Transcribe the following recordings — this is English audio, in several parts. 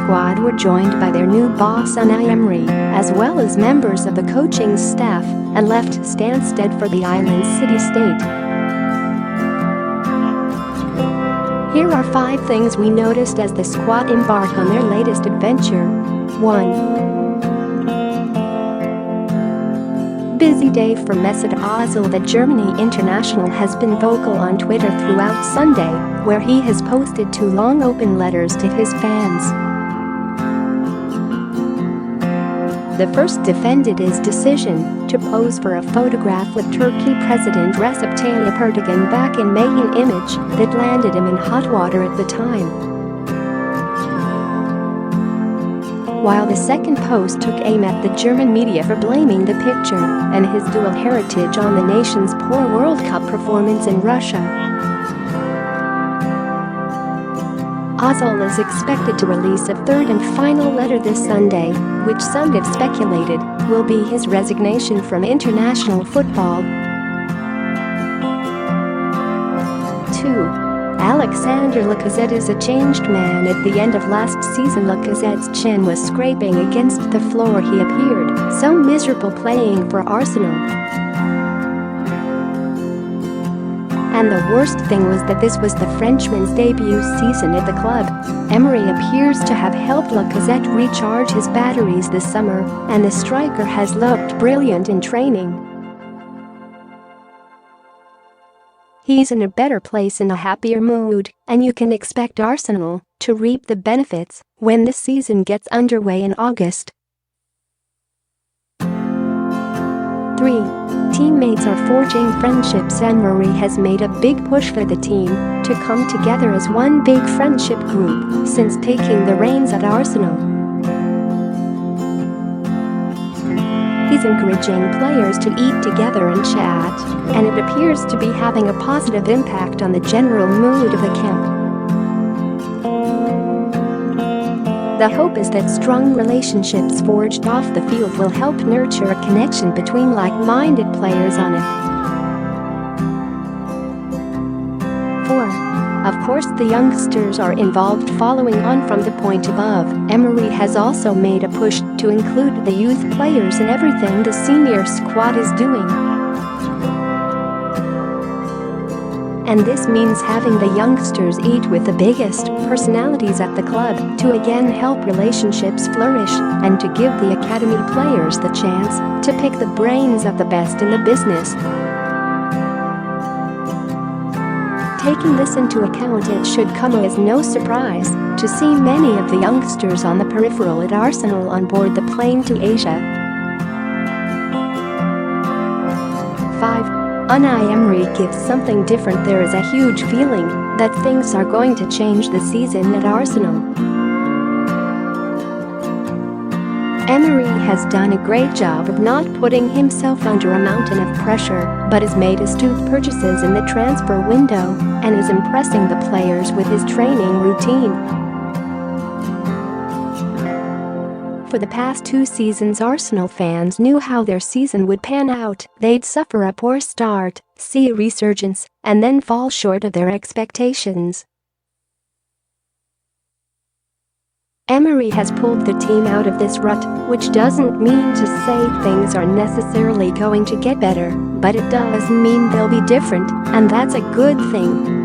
squad were joined by their new boss Unai Emery, as well as members of the coaching staff, and left Stansted for the island's city-state. Here are 5 things we noticed as the squad embarked on their latest adventure. 1. Busy day for Mesut Ozil. The Germany international has been vocal on Twitter throughout Sunday, where he has posted 2 long open letters to his fans. The first defended his decision to pose for a photograph with Turkey President Recep Tayyip Erdogan back in May, an image that landed him in hot water at the time. While the second post took aim at the German media for blaming the picture and his dual heritage on the nation's poor World Cup performance in Russia. Ozil is expected to release a third and final letter this Sunday, which some have speculated will be his resignation from international football. 2. Alexander Lacazette is a changed man. At the end of last season, Lacazette's chin was scraping against the floor. He appeared so miserable playing for Arsenal. And the worst thing was that this was the Frenchman's debut season at the club. Emery appears to have helped Lacazette recharge his batteries this summer, and the striker has looked brilliant in training. He's in a better place, in a happier mood, and you can expect Arsenal to reap the benefits when the season gets underway in August. 3. Teammates are forging friendships. Emery has made a big push for the team to come together as one big friendship group since taking the reins at Arsenal. He's encouraging players to eat together and chat, and it appears to be having a positive impact on the general mood of the camp. The hope is that strong relationships forged off the field will help nurture a connection between like-minded players on it. 4. Of course, the youngsters are involved. Following on from the point above, Emery has also made a push to include the youth players in everything the senior squad is doing. And this means having the youngsters eat with the biggest personalities at the club to again help relationships flourish and to give the academy players the chance to pick the brains of the best in the business. Taking this into account, it should come as no surprise to see many of the youngsters on the peripheral at Arsenal on board the plane to Asia. 5. Unai Emery gives something different. There is a huge feeling that things are going to change this season at Arsenal. Emery has done a great job of not putting himself under a mountain of pressure, but has made astute purchases in the transfer window and is impressing the players with his training routine. For the past 2 seasons, Arsenal fans knew how their season would pan out. They'd suffer a poor start, see a resurgence, and then fall short of their expectations. Emery has pulled the team out of this rut, which doesn't mean to say things are necessarily going to get better, but it does mean they'll be different, and that's a good thing.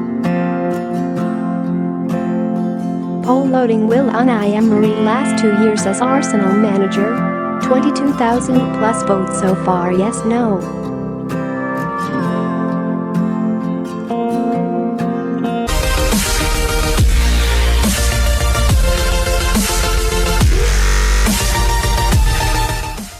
Poll loading. Will Unai Emery last 2 years as Arsenal manager? 22,000 plus votes so far. Yes, no.